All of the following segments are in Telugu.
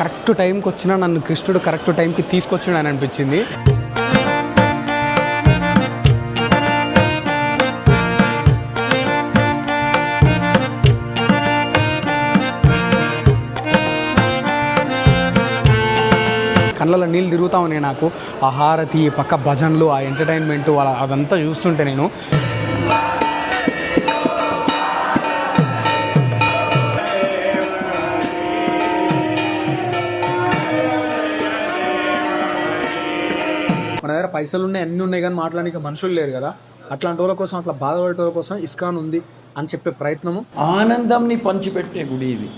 కరెక్ట్ టైంకి వచ్చినా నన్ను కృష్ణుడు కరెక్ట్ టైంకి తీసుకొచ్చాడు అని అనిపించింది. కళ్ళలో నీళ్ళు తిరుగుతా ఉన్నాయి నాకు. ఆ హారతి, పక్క భజనలు, ఆ ఎంటర్టైన్మెంట్ అదంతా చూస్తుంటే నేను మన దగ్గర పైసలు ఉన్నాయి, అన్నీ ఉన్నాయి, కానీ మాట్లాడడానికి మనుషులు లేరు కదా. అట్లాంటి వాళ్ళ కోసం, అట్లా బాధపడే వాళ్ళ కోసం ఇస్కాన్ ఉంది అని చెప్పే ప్రయత్నము. ఆనందంని పంచిపెట్టే గుడి ఇది.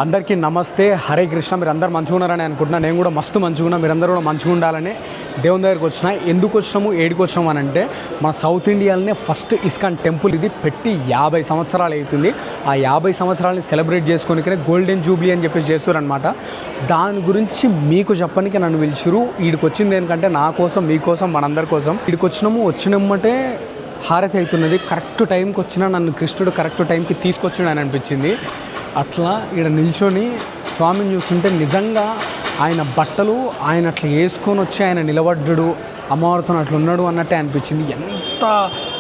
అందరికీ నమస్తే, హరే కృష్ణ. మీరు అందరు మంచిగా ఉన్నారని అనుకుంటున్నా. నేను కూడా మస్తు మంచిగా ఉన్నా. మీరందరూ కూడా మంచిగా ఉండాలని దేవుని దగ్గరికి వచ్చిన. ఎందుకు వచ్చినాము, ఏడికి వచ్చినాము అని అంటే, మన సౌత్ ఇండియాలోనే ఫస్ట్ ఇస్కాన్ టెంపుల్ ఇది పెట్టి 50 సంవత్సరాలు అవుతుంది. ఆ 50 సంవత్సరాలని సెలబ్రేట్ చేసుకోనికనే గోల్డెన్ జూబ్లీ అని చెప్పేసి చేస్తారనమాట. దాని గురించి మీకు చెప్పడానికి నన్ను పిలిచిరు. వీడికి వచ్చింది ఏంటంటే నా కోసం, మీకోసం, మనందరి కోసం. వీడికి వచ్చినామంటే హారతి అవుతున్నది. కరెక్ట్ టైంకి వచ్చినా నన్ను కృష్ణుడు కరెక్ట్ టైంకి తీసుకొచ్చాడు అని అనిపించింది. అట్లా ఇక్కడ నిల్చొని స్వామిని చూస్తుంటే నిజంగా ఆయన బట్టలు ఆయన అట్లా వేసుకొని వచ్చి ఆయన నిలబడ్డాడు, అమ్మవారితో అట్లా ఉన్నాడు అన్నట్టే అనిపించింది.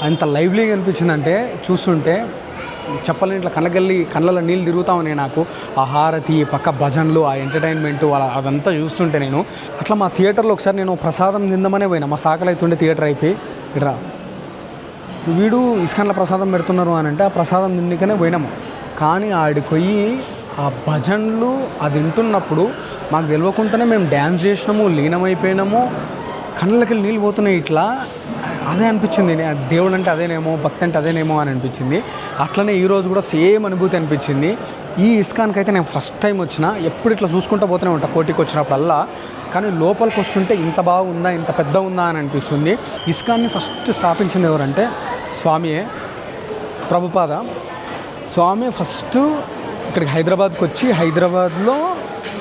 ఎంత లైవ్లీగా అనిపించింది అంటే చూస్తుంటే చెప్పలేని, ఇట్లా కళ్ళలో నీళ్ళు తిరుగుతా ఉన్నాయి నాకు. ఆ హారతి, పక్క భజనలు, ఆ ఎంటర్టైన్మెంట్ అదంతా చూస్తుంటే నేను అట్లా మా థియేటర్లో ఒకసారి నేను ప్రసాదం తిందామనే పోయినా. మా ఆకలి అవుతుండే థియేటర్ అయిపోయి ఇట్రా వీడు ఇస్కాన్లో ప్రసాదం పెడుతున్నారు అని అంటే ఆ ప్రసాదం తిండికనే పోయినాము. కానీ ఆడికి పోయి ఆ భజనలు అది వింటున్నప్పుడు మాకు తెలియకుండానే మేము డ్యాన్స్ చేసినాము, లీనమైపోయినాము, కళ్ళకి నీళ్ళు పోతున్నాయి. ఇట్లా అదే అనిపించింది. దేవుడు అంటే అదేనేమో, భక్తి అంటే అదేనేమో అని అనిపించింది. అట్లనే ఈరోజు కూడా సేమ్ అనుభూతి అనిపించింది. ఈ ఇస్కాన్కి అయితే నేను ఫస్ట్ టైం వచ్చిన. ఎప్పుడు ఇట్లా చూసుకుంటూ పోతూనే ఉంటా కోటికి వచ్చినప్పుడల్లా. కానీ లోపలికి వస్తుంటే ఇంత బాగుందా, ఇంత పెద్ద ఉందా అని అనిపిస్తుంది. ఇస్కాన్ని ఫస్ట్ స్థాపించింది ఎవరంటే స్వామియే, ప్రభుపాద స్వామి. ఫస్ట్ ఇక్కడికి హైదరాబాద్కి వచ్చి హైదరాబాద్లో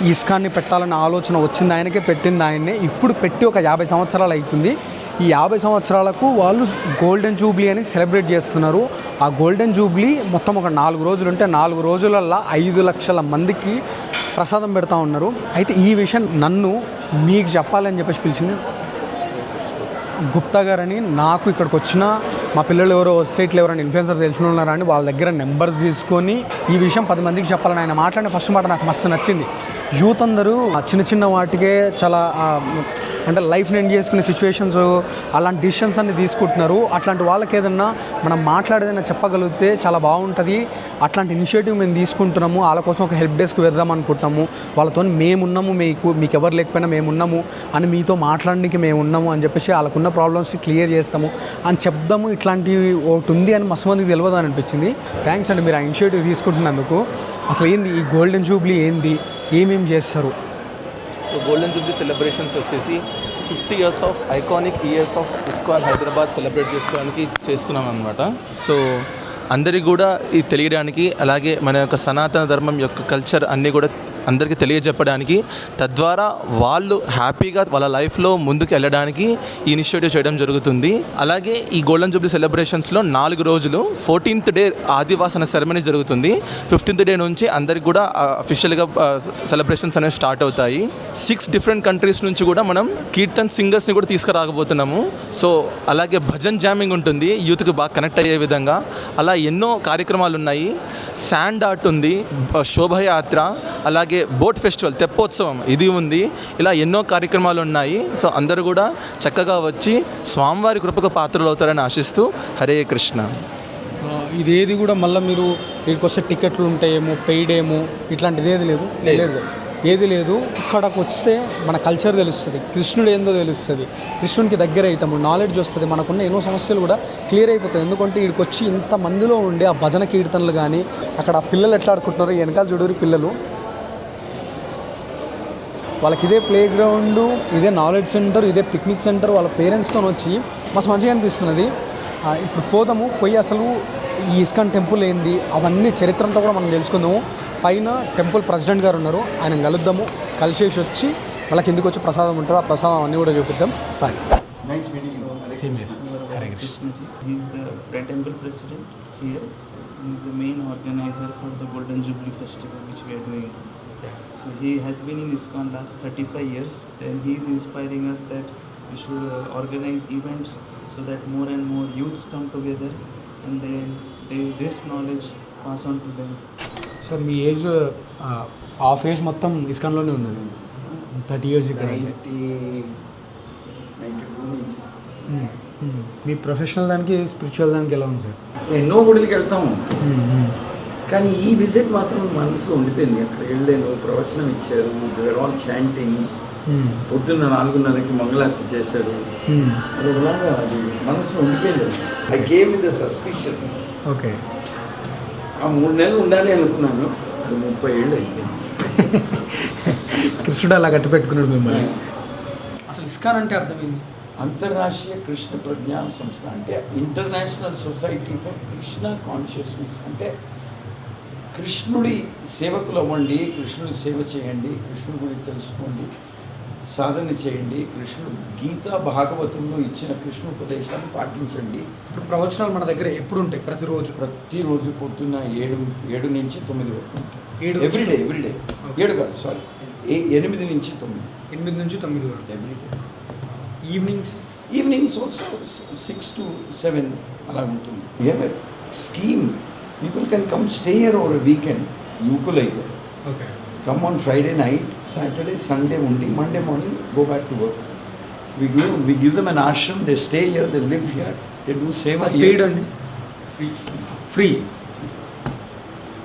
ఈ ఇస్కాన్ని పెట్టాలన్న ఆలోచన వచ్చింది ఆయనకే, పెట్టింది ఆయన్నే. ఇప్పుడు పెట్టి ఒక 50 సంవత్సరాలు అవుతుంది. ఈ 50 సంవత్సరాలకు వాళ్ళు గోల్డెన్ జూబ్లీ అని సెలబ్రేట్ చేస్తున్నారు. ఆ గోల్డెన్ జూబ్లీ మొత్తం ఒక 4 రోజులు ఉంటే 4 రోజులల్లో 5 లక్షల మందికి ప్రసాదం పెడతా ఉన్నారు. అయితే ఈ విషయం నన్ను మీకు చెప్పాలని చెప్పేసి పిలిచింది గుప్తా గారని. నాకు ఇక్కడికి వచ్చిన మా పిల్లలు ఎవరో వెబ్సైట్లో ఎవరైనా ఇన్ఫ్లుయెన్సర్ తెలిసిన ఉన్నారని వాళ్ళ దగ్గర నెంబర్స్ తీసుకొని ఈ విషయం 10 మందికి చెప్పాలని ఆయన మాట్లాడిన ఫస్ట్ మాట నాకు మస్తు నచ్చింది. యూత్ అందరూ చిన్న వాటికే చాలా అంటే లైఫ్ని ఎండ్ చేసుకునే సిచ్యువేషన్స్, అలాంటి డిసిషన్స్ అన్ని తీసుకుంటున్నారు. అట్లాంటి వాళ్ళకి ఏదన్నా మనం మాట్లాడేదైనా చెప్పగలిగితే చాలా బాగుంటుంది. అట్లాంటి ఇనిషియేటివ్ మేము తీసుకుంటున్నాము. వాళ్ళ కోసం ఒక హెల్ప్ డెస్క్ వెళ్దాం అనుకుంటున్నాము. వాళ్ళతో మేమున్నాము, మీకు ఎవరు లేకపోయినా మేమున్నాము అని, మీతో మాట్లాడడానికి మేమున్నాము అని చెప్పేసి వాళ్ళకున్న ప్రాబ్లమ్స్ క్లియర్ చేస్తాము అని చెప్దాము. ఇట్లాంటివి ఒకటి ఉంది అని మస్తు మందికి తెలియదు అని అనిపించింది. థ్యాంక్స్ అండి మీరు ఆ ఇనిషియేటివ్ తీసుకుంటున్నందుకు. అసలు ఏంది ఈ గోల్డెన్ జూబ్లీ, ఏంది, ఏమేమి చేస్తారు? సో గోల్డెన్ జూబ్లీ సెలబ్రేషన్స్ వచ్చేసి 50 years of iconic years of ISKCON Hyderabad celebrate చేసుకోవడానికి చేస్తున్నాం అనమాట. సో అందరికీ కూడా ఇది తెలియడానికి, అలాగే మన యొక్క సనాతన ధర్మం యొక్క కల్చర్ అన్నీ కూడా అందరికీ తెలియజెప్పడానికి, తద్వారా వాళ్ళు హ్యాపీగా వాళ్ళ లైఫ్లో ముందుకు వెళ్ళడానికి ఈ ఇనిషియేటివ్ చేయడం జరుగుతుంది. అలాగే ఈ గోల్డెన్ జూబ్లీ సెలబ్రేషన్స్లో 4 రోజులు 14th డే ఆదివాసన సెరమనీ జరుగుతుంది. 15th డే నుంచి అందరికి కూడా అఫీషియల్గా సెలబ్రేషన్స్ అనేవి స్టార్ట్ అవుతాయి. 6 డిఫరెంట్ కంట్రీస్ నుంచి కూడా మనం కీర్తన్ సింగర్స్ని కూడా తీసుకురాకపోతున్నాము. సో అలాగే భజన్ జామింగ్ ఉంటుంది, యూత్కి బాగా కనెక్ట్ అయ్యే విధంగా. అలా ఎన్నో కార్యక్రమాలు ఉన్నాయి. శాండ్ ఆర్ట్ ఉంది, శోభయాత్ర, అలాగే బోట్ ఫెస్టివల్, తెప్పోత్సవం ఇది ఉంది. ఇలా ఎన్నో కార్యక్రమాలు ఉన్నాయి. సో అందరూ కూడా చక్కగా వచ్చి స్వామివారి కృపకు పాత్రలు అవుతారని ఆశిస్తూ హరే కృష్ణ. ఇదేది కూడా మళ్ళీ మీరు ఇక్కడికి వస్తే టికెట్లు ఉంటాయేమో, పెయిడ్ ఏమో, ఇట్లాంటిది ఏది లేదు. ఏది లేదు. ఇక్కడికి వస్తే మన కల్చర్ తెలుస్తుంది, కృష్ణుడు ఏందో తెలుస్తుంది, కృష్ణునికి దగ్గర అవుతాము, నాలెడ్జ్ వస్తుంది, మనకున్న ఎన్నో సమస్యలు కూడా క్లియర్ అయిపోతాయి. ఎందుకంటే ఇక్కడికి వచ్చి ఇంత మందిలో ఉండే ఆ భజన కీర్తనలు కానీ అక్కడ ఆ పిల్లలు ఎట్లా ఆడుకుంటున్నారో వెనకాల చూడరు పిల్లలు, వాళ్ళకి ఇదే ప్లే గ్రౌండ్, ఇదే నాలెడ్జ్ సెంటర్, ఇదే పిక్నిక్ సెంటర్, వాళ్ళ పేరెంట్స్తో వచ్చి మస్తు మంచిగా అనిపిస్తున్నది. ఇప్పుడు పోయి అసలు ఈ ఇస్కాన్ టెంపుల్ ఏంది అవన్నీ చరిత్ర అంతా కూడా మనం తెలుసుకుందాము. పైన టెంపుల్ ప్రెసిడెంట్ గారు ఉన్నారు, ఆయన కలుద్దాము, కలిసేసి వచ్చి వాళ్ళకి ఎందుకు వచ్చి ప్రసాదం ఉంటుంది, ఆ ప్రసాదం అన్నీ కూడా చూపిద్దాం. Bye. Nice meeting you. Same here. Hare Krishna ji. He is the temple president here. He is the main organizer for the Golden Jubilee Festival which we are doing. So he has been in ISKCON last 35 years and he is inspiring us that we should organize events so that more and more youths come together and then this knowledge pass on to them. Sir me age half age మొత్తం ఇస్కాన్లోనే ఉన్నది, 30 years ఇక్కడ. 92 నుంచి మీ ప్రొఫెషనల్ దానికి స్పిరిచువల్ దానికి ఎలా ఉంది సార్? ఎన్నో గుడికి వెళ్తాము, కానీ ఈ విజిట్ మాత్రం మనసులో ఉండిపోయింది. అక్కడ వెళ్ళాను, ప్రవచనం ఇచ్చారు, దేర్ ఆల్ చాంటింగ్, పొద్దున్న 4:30కి మంగళారతి చేశారు. అది ఒకలాగా అది మనసులో ఉండిపోయింది. I came with the suspicion. Okay, ఆ 3 నెలలు ఉండాలి అనుకున్నాను, అది 30 ఏళ్ళు అయిపోయింది. కృష్ణుడు అలా కట్టి పెట్టుకున్నాడు మిమ్మల్ని. అసలు ఇస్కాన్ అంటే అర్థమైంది? అంతర్రాష్ట్రీయ కృష్ణ ప్రజ్ఞా సంస్థ అంటే international society for Krishna consciousness. అంటే కృష్ణుడి సేవకులు అవ్వండి, కృష్ణుడి సేవ చేయండి, కృష్ణుడి గురించి తెలుసుకోండి, సాధన చేయండి, కృష్ణుడు గీతా భాగవతంలో ఇచ్చిన కృష్ణ ఉపదేశాన్ని పాటించండి. ఇప్పుడు ప్రవచనాలు మన దగ్గర ఎప్పుడు ఉంటాయి? ప్రతిరోజు పొద్దున్న 7 నుంచి 9 వరకు ఉంటాయి. 7 ఎవ్రీడే 7 కాదు, సారీ, 8 నుంచి 9. 8 నుంచి 9 వరకు ఎవ్రీడే. ఈవినింగ్స్ ఆల్సో 6 to 7 అలా ఉంటుంది. We have a scheme. People can come stay here over a weekend. యువకులు అయితే okay, come on Friday night, Saturday Sunday ఉండి Monday morning go back to work. We give them an ashram, they stay here, they live here, they do seva here. Paid అండి? Free.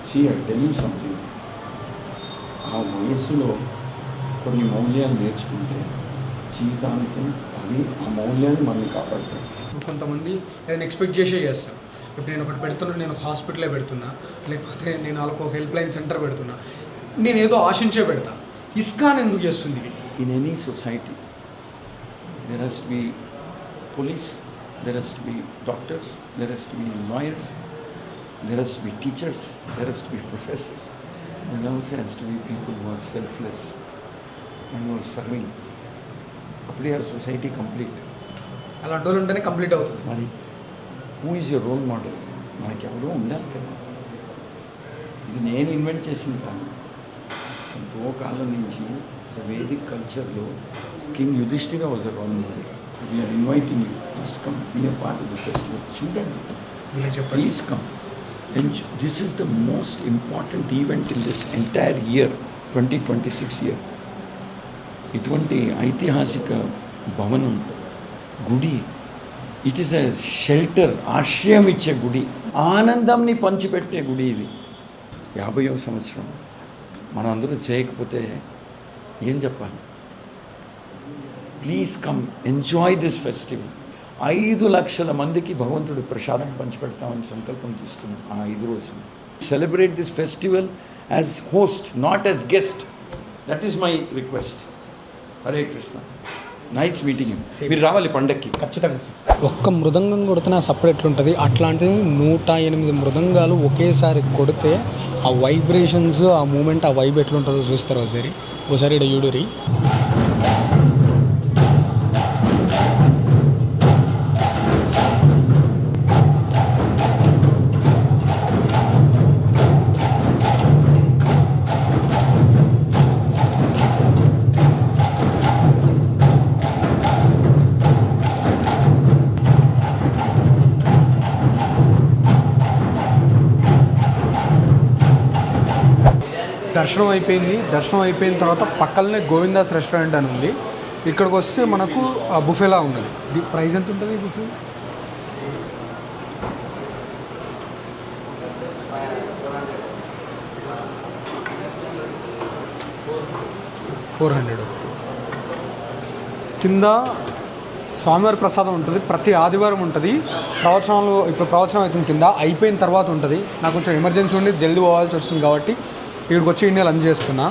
See, I tell you something. ఆ వయస్సులో కొన్ని మౌల్యాలు నేర్చుకుంటే జీవితాంతం అవి ఆ మౌల్యాన్ని మనల్ని కాపాడుతాయి. కొంతమంది నేను ఎక్స్పెక్ట్ చేస్తారు. ఇప్పుడు నేను ఒకటి పెడుతున్నా, నేను ఒక హాస్పిటలే పెడుతున్నా, లేకపోతే నేను వాళ్ళకు ఒక హెల్ప్ లైన్ సెంటర్ పెడుతున్నా, నేను ఏదో ఆశించే పెడతా. ఇస్కాన్ ఎందుకు చేస్తుంది ఇవి? In any society, there has to be police, there has to be doctors, there has to be lawyers, there has to be teachers, there has to be professors. There also has to be people who are selfless and who are serving. అప్పుడే ఆ సొసైటీ కంప్లీట్. అలాంటి వాళ్ళు ఉంటేనే కంప్లీట్ అవుతుంది. మరి who is your role model? మనకి ఎవరో ఉండాలి కదా. ఇది నేను ఇన్వెంట్ చేసింది కాదు, ఎంతో కాలం నుంచి ద వేదిక్ కల్చర్లో king Yudhishthira was a role model. We are inviting you, please come be a part of the festival. చూడండి, please come. And this is the most important event in this entire year, 2026 year. ఇటువంటి ఐతిహాసిక భవనం, గుడి, ఇట్ ఈస్ ఎ షెల్టర్, ఆశ్రయం ఇచ్చే గుడి, ఆనందంని పంచిపెట్టే గుడి ఇది. 50వ సంవత్సరం మనందరూ చేయకపోతే ఏం చెప్పాలి? Please come enjoy this festival. 5 లక్షల మందికి భగవంతుడు ప్రసాదం పంచిపెడతామని సంకల్పం తీసుకున్నాం ఆ 5 రోజులు. Celebrate this festival as host, not as guest. That is my request. Hare Krishna. Nice meeting you. మీరు రావాలి పండక్కి ఖచ్చితంగా. ఒక్క మృదంగం కొడితే సపరేట్ ఉంటుంది, అట్లాంటిది 108 మృదంగాలు ఒకేసారి కొడితే ఆ వైబ్రేషన్స్, ఆ మూమెంట్, ఆ వైబ్ ఎట్లుంటుందో చూస్తారు ఒకసారి ఇక్కడ యూడూరి. దర్శనం అయిపోయిన తర్వాత పక్కనే గోవిందాస్ రెస్టారెంట్ అని ఉంది. ఇక్కడికి వస్తే మనకు బుఫేలా ఉన్నది. ప్రైస్ ఎంత ఉంటుంది బుఫే? 400. కింద స్వామివారి ప్రసాదం ఉంటుంది, ప్రతి ఆదివారం ఉంటుంది. ప్రవచనాలు ఇప్పుడు ప్రవచనం అవుతుంది కింద, అయిపోయిన తర్వాత ఉంటుంది. నాకు కొంచెం ఎమర్జెన్సీ ఉండి జల్దీ పోవాల్సి వస్తుంది కాబట్టి ఇక్కడికి వచ్చి ఇండియా లంచ్ చేస్తున్నా.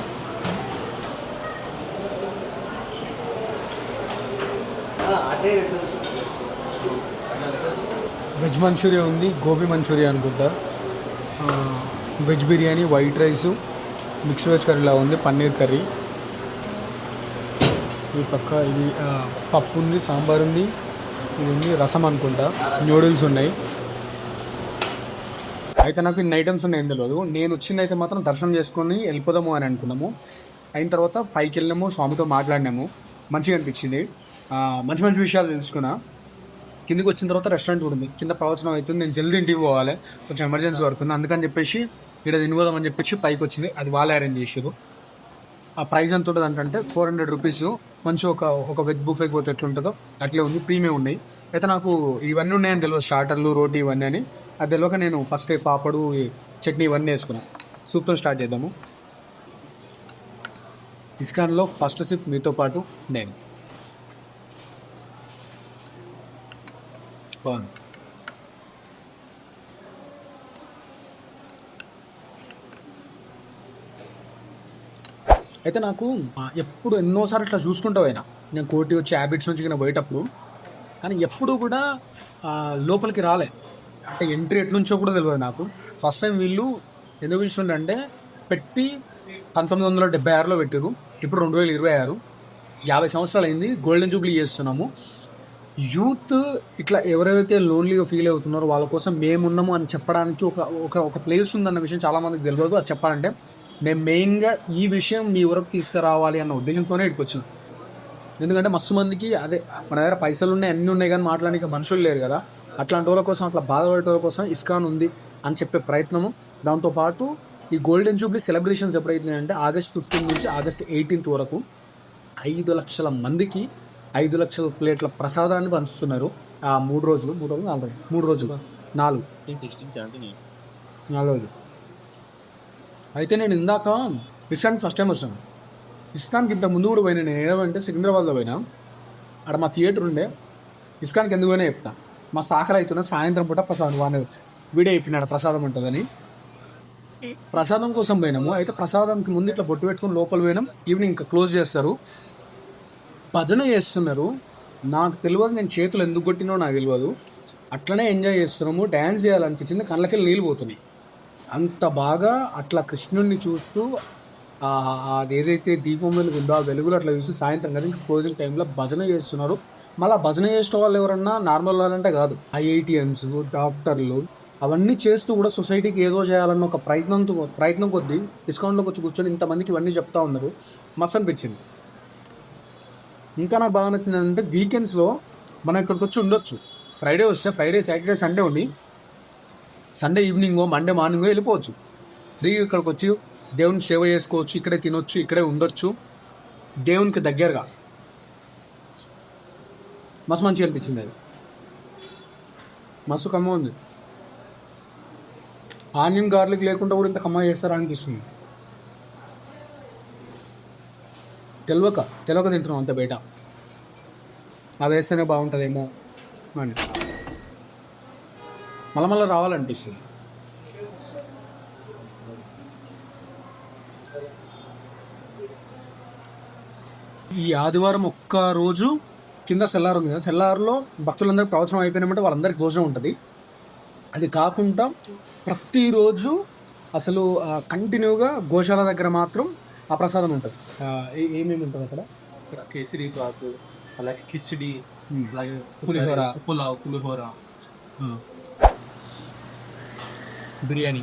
వెజ్ మంచూరియా ఉంది, గోబీ మంచూరియా అనుకుంటా, veg biryani, white rice, mix veg కర్రీలా ఉంది, పన్నీర్ కర్రీ. ఈ పక్క ఇది పప్పు ఉంది, సాంబార్ ఉంది, ఇది ఉంది రసం అనుకుంటా, న్యూడిల్స్ ఉన్నాయి. అయితే నాకు ఇన్ని ఐటమ్స్ ఉన్నాయి ఏం తెలియదు. నేను వచ్చిందైతే మాత్రం దర్శనం చేసుకొని వెళ్ళిపోదాము అని అనుకున్నాము. అయిన తర్వాత పైకి వెళ్ళినాము, స్వామితో మాట్లాడినాము, మంచిగా అనిపించింది. మంచి మంచి విషయాలు తెలుసుకున్నా. కిందికి వచ్చిన తర్వాత రెస్టారెంట్ కూడా ఉంది, కింద ప్రవచనం అవుతుంది, నేను జల్దీ ఇంటికి పోవాలి, కొంచెం ఎమర్జెన్సీ వర్క్ ఉంది, అందుకని చెప్పేసి ఇక్కడ తినిపోదామని చెప్పేసి పైకి వచ్చింది. అది వాళ్ళే అరేంజ్ చేసారు. ఆ ప్రైస్ ఎంత ఉంటుంది అంటే 400 రూపీస్. మంచి ఒక వెజ్ బుఫేకి పోతే ఎట్లుంటుందో అట్లే ఉంది, ప్రీమియం ఉన్నాయి. అయితే నాకు ఇవన్నీ ఉన్నాయని తెలియదు, స్టార్టర్లు, రోటీ ఇవన్నీ అని. అది తెలియక నేను ఫస్ట్ పాపడు, చట్నీ ఇవన్నీ వేసుకున్నాను. సూప్తో స్టార్ట్ చేద్దాము. ఇస్కాన్లో ఫస్ట్ సిప్ మీతో పాటు నేను. బాగుంది. అయితే నాకు ఎప్పుడు ఎన్నోసార్లు ఇట్లా చూసుకుంటూ పోయినా, నేను కోటి వచ్చి హ్యాబిట్స్ నుంచి నేను పోయేటప్పుడు, కానీ ఎప్పుడూ కూడా లోపలికి రాలే. అంటే ఎంట్రీ ఎట్లుంచో కూడా తెలియదు నాకు. ఫస్ట్ టైం వీళ్ళు ఎందుకు పిలుచుంటే పెట్టి 1976లో పెట్టారు, ఇప్పుడు 2026, 50 సంవత్సరాలు అయింది. గోల్డెన్ జూబ్లీ చేస్తున్నాము. యూత్ ఇట్లా ఎవరైతే లోన్లీగా ఫీల్ అవుతున్నారో వాళ్ళ కోసం మేమున్నాము అని చెప్పడానికి ఒక ప్లేస్ ఉందన్న విషయం చాలామందికి తెలియదు. అది చెప్పాలంటే నేను మెయిన్గా ఈ విషయం మీ వరకు తీసుకురావాలి అన్న ఉద్దేశంతోనే ఇక్కడికి వచ్చాను. ఎందుకంటే మస్తు మందికి అదే మన దగ్గర పైసలు ఉన్నాయి, అన్నీ ఉన్నాయి, కానీ మాట్లాడడానికి మనుషులు లేరు కదా. అట్లాంటి వాళ్ళ కోసం, అట్లా బాధపడే వాళ్ళ కోసం ఇస్కాన్ ఉంది అని చెప్పే ప్రయత్నము. దాంతోపాటు ఈ గోల్డెన్ జూబ్లీ సెలబ్రేషన్స్ ఎప్పుడైతున్నాయంటే August 15 నుంచి August 18 వరకు 5 లక్షల మందికి 5 లక్షల ప్లేట్ల ప్రసాదాన్ని పంచుతున్నారు. 3 రోజులు 4 రోజులు 4 రోజులు. అయితే నేను ఇందాక ఇస్కాన్కి ఫస్ట్ టైం వచ్చాను. ఇస్కాన్కి ఇంత ముందు కూడా పోయినా. నేను ఏమంటే సికింద్రాబాద్లో పోయినా, అక్కడ మా థియేటర్ ఉండే. ఇస్కాన్కి ఎందుకు పోయినా చెప్తా. మా సాకలు అవుతున్నా, సాయంత్రం పూట ప్రసాదం వాడిని వీడియో చెప్పినాడు ప్రసాదం ఉంటుందని. ప్రసాదం కోసం పోయినాము. అయితే ప్రసాదంకి ముందు ఇట్లా బొట్టు పెట్టుకుని లోపల పోయినాం. ఈవినింగ్ ఇంకా క్లోజ్ చేస్తారు. భజన చేస్తున్నారు. నాకు తెలియదు, నేను చేతులు ఎందుకు కొట్టినో నాకు తెలియదు. అట్లనే ఎంజాయ్ చేస్తున్నాము. డ్యాన్స్ చేయాలనిపించింది, కళ్ళకి నీళ్ళు పోతున్నాయి. అంత బాగా అట్లా కృష్ణుడిని చూస్తూ అది ఏదైతే దీపం వెలుగు ఉందో ఆ వెలుగులు అట్లా చూసి సాయంత్రం కదా ఇంకా క్లోజింగ్ టైంలో భజన చేస్తున్నారు. మళ్ళీ భజన చేసిన వాళ్ళు ఎవరన్నా నార్మల్ వాళ్ళంటే కాదు, ఐఐటిఎన్స్, డాక్టర్లు అవన్నీ చేస్తూ కూడా సొసైటీకి ఏదో చేయాలన్న ఒక ప్రయత్నం కొద్దీ ఇస్కాన్లోకి వచ్చి కూర్చొని ఇంతమందికి ఇవన్నీ చెప్తా ఉన్నారు. మస్తు అనిపించింది. ఇంకా నాకు బాగా నచ్చింది అంటే వీకెండ్స్లో మనం ఇక్కడికి వచ్చి ఉండొచ్చు. ఫ్రైడే వస్తే ఫ్రైడే, సాటర్డే, సండే ఉండి సండే ఈవినింగో మండే మార్నింగో వెళ్ళిపోవచ్చు. ఫ్రీగా ఇక్కడికి వచ్చి దేవుని సేవ చేసుకోవచ్చు, ఇక్కడే తినొచ్చు, ఇక్కడే ఉండొచ్చు, దేవునికి దగ్గరగా. మస్తు మంచిగా అనిపించింది. అది మస్తు కమ్మ ఉంది. ఆనియన్ గార్లిక్ లేకుండా కూడా ఇంత కమ్మ చేస్తారా అనిపిస్తుంది. తెలియక తింటున్నాం అంత బయట. అది వేస్తేనే బాగుంటుందేమో అని మళ్ళీ రావాలనిపిస్తుంది. ఈ ఆదివారం ఒక్క రోజు కింద సెల్లార్ ఉంది కదా, సెల్లార్లో భక్తులందరికీ ప్రవచనం అయిపోయినామంటే వాళ్ళందరికీ భోజనం ఉంటుంది. అది కాకుండా ప్రతిరోజు అసలు కంటిన్యూగా గోశాల దగ్గర మాత్రం ఆ ప్రసాదం ఉంటుంది. ఏమేమి ఉంటుంది అక్కడ? కేసరి బాతు, అలాగే కిచిడి, అలాగే పులిహోర, బిర్యానీ.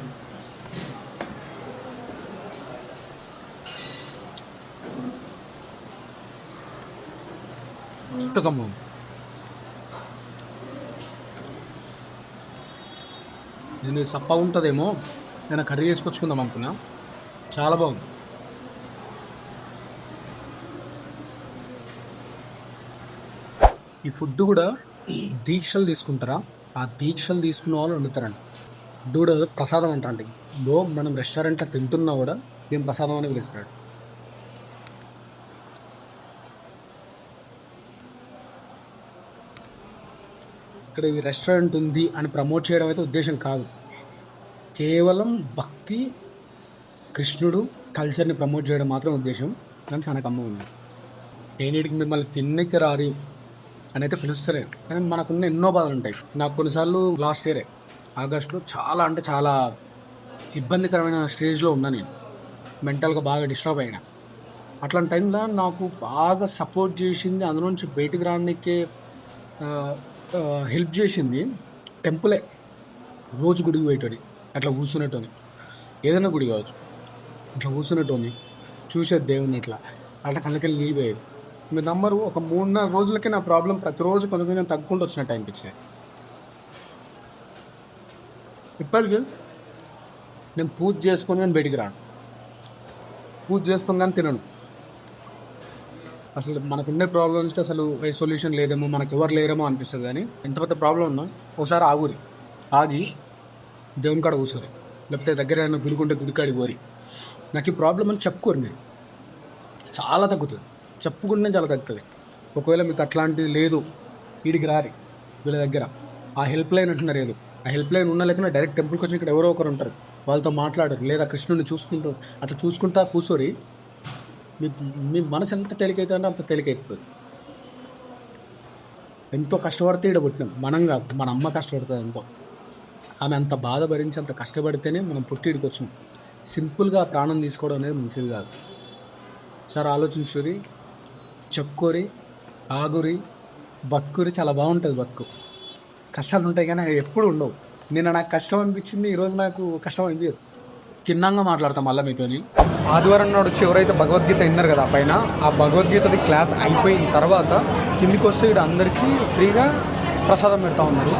పుస్తకము నేను సప్ప ఉంటుందేమో, నేను కర్రీ చేసుకొచ్చుకుందాం అనుకున్నా. చాలా బాగుంది. ఈ ఫుడ్ కూడా దీక్షలు తీసుకుంటారా, ఆ దీక్షలు తీసుకున్న వాళ్ళు వండుతారంట. ఫుడ్ కూడా ప్రసాదం అంట. అంటే మనం రెస్టారెంట్లో తింటున్నా కూడా దీని ప్రసాదం అని పిలుస్తాడు. ఇక్కడ ఈ రెస్టారెంట్ ఉంది అని ప్రమోట్ చేయడం అయితే ఉద్దేశం కాదు. కేవలం భక్తి, కృష్ణుడు కల్చర్ని ప్రమోట్ చేయడం మాత్రం ఉద్దేశం. కానీ చాలా కమ్మ ఉంది. నేనేటికి మిమ్మల్ని తిన్నకి రారి అని అయితే పిలుస్తలే, కానీ మనకున్న ఎన్నో బాధలు ఉంటాయి. నాకు కొన్నిసార్లు లాస్ట్ ఇయరే ఆగస్టులో చాలా ఇబ్బందికరమైన స్టేజ్లో ఉన్నా. నేను మెంటల్గా బాగా డిస్టర్బ్ అయినా. అట్లాంటి టైంలో నాకు బాగా సపోర్ట్ చేసింది, అందులోంచి బయటికి రానికే హెల్ప్ చేసింది టెంపులే. రోజు గుడికి పోయేటోని, అట్లా కూర్చునేటోని, ఏదైనా గుడి కావచ్చు, అట్లా కూర్చునేటోని, చూసేది దేవుని ఇట్లా కళ్ళకెళ్ళి నీళ్ళు పోయేది. మీరు నమ్మరు, ఒక 3-4 రోజులకే నా ప్రాబ్లం ప్రతిరోజు కొంచెం తగ్గుకుంటూ వచ్చినట్టు అనిపించేది. ఇప్పటికీ నేను పూజ చేసుకొని కానీ బయటికి రాను, పూజ చేసుకొని కానీ తినను. అసలు మనకుండే ప్రాబ్లమ్స్కి అసలు ఏ సొల్యూషన్ లేదేమో, మనకు ఎవరు లేరేమో అనిపిస్తుంది. కానీ ఎంత పెద్ద ప్రాబ్లం ఉన్నా ఒకసారి ఆగి దేవుని కాడ కూర్చోరి, లేకపోతే దగ్గర ఏమైనా గుడికుంటే గుడికాడికి పోరి, నాకు ఈ ప్రాబ్లం అని చెప్పుకోరు. మీరు చాలా తగ్గుతుంది, చెప్పుకుంటేనే చాలా తగ్గుతుంది. ఒకవేళ మీకు అట్లాంటిది లేదు, వీడికి రారి, వీళ్ళ దగ్గర ఆ హెల్ప్ లైన్ అంటున్నారు. ఏదో ఆ హెల్ప్ లైన్ ఉన్న లేకుండా డైరెక్ట్ టెంపుల్కి వచ్చి ఇక్కడ ఎవరో ఒకరు ఉంటారు, వాళ్ళతో మాట్లాడరు, లేదా కృష్ణుడిని చూసుకుంటూ అట్లా చూసుకుంటా కూర్చోరి. మీ మనసు ఎంత తేలికైతే అంటే అంత తేలికైపోతుంది. ఎంతో కష్టపడితే ఇక్కడ పుట్టినాం, మనం కాదు, మన అమ్మ కష్టపడుతుంది ఎంతో. ఆమె అంత బాధ భరించి అంత కష్టపడితేనే మనం పుట్టిడికి వచ్చినాం. సింపుల్గా ప్రాణం తీసుకోవడం అనేది మంచిది కాదు. సార్ ఆలోచించురి, చెప్పుకోరి, ఆగురి, బతుకురి, చాలా బాగుంటుంది బతుకు. కష్టాలు ఉంటాయి కానీ అవి ఎప్పుడు ఉండవు. నిన్న నాకు కష్టం అనిపించింది, ఈరోజు నాకు కష్టం అనిపించదు. చిన్నంగా మాట్లాడతాం మళ్ళీ మీతోని. ఆదివారం నాడు వచ్చి ఎవరైతే భగవద్గీత విన్నారు కదా పైన, ఆ భగవద్గీతది క్లాస్ అయిపోయిన తర్వాత కిందికి వస్తే ఇక్కడ అందరికీ ఫ్రీగా ప్రసాదం పెడతా ఉన్నారు.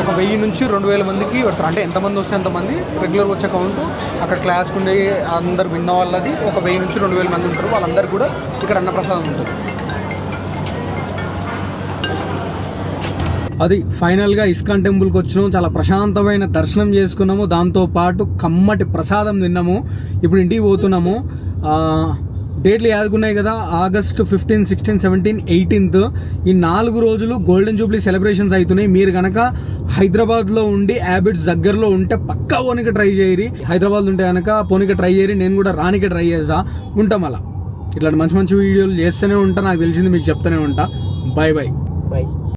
ఒక 1000 నుంచి 2000 మందికి పెడతారు. అంటే ఎంతమంది వస్తే అంతమంది రెగ్యులర్గా వచ్చే అకౌంట్ అక్కడ క్లాస్కి ఉండే అందరు విన్న వాళ్ళది ఒక 1000 నుంచి 2000 మంది ఉంటారు. వాళ్ళందరికీ కూడా ఇక్కడ అన్నప్రసాదం ఉంటుంది. అది ఫైనల్గా ఇస్కాన్ టెంపుల్కి వచ్చినాము, చాలా ప్రశాంతమైన దర్శనం చేసుకున్నాము, దాంతోపాటు కమ్మటి ప్రసాదం తిన్నాము. ఇప్పుడు ఇంటికి పోతున్నాము. డేట్లు యాదుకున్నాయి కదా, ఆగస్టు 15, 16, 17, 18 ఈ 4 రోజులు గోల్డెన్ జూబ్లీ సెలబ్రేషన్స్ అవుతున్నాయి. మీరు కనుక హైదరాబాద్లో ఉండి హ్యాబిట్స్ దగ్గరలో ఉంటే పక్కా పోనీకి ట్రై చేయరి. హైదరాబాద్ ఉంటే కనుక పోనీకి ట్రై చేయరి. నేను కూడా రానికి ట్రై చేసా. ఉంటాం అలా ఇట్లాంటి మంచి మంచి వీడియోలు చేస్తూనే ఉంటా, నాకు తెలిసింది మీకు చెప్తూనే ఉంటా. Bye bye.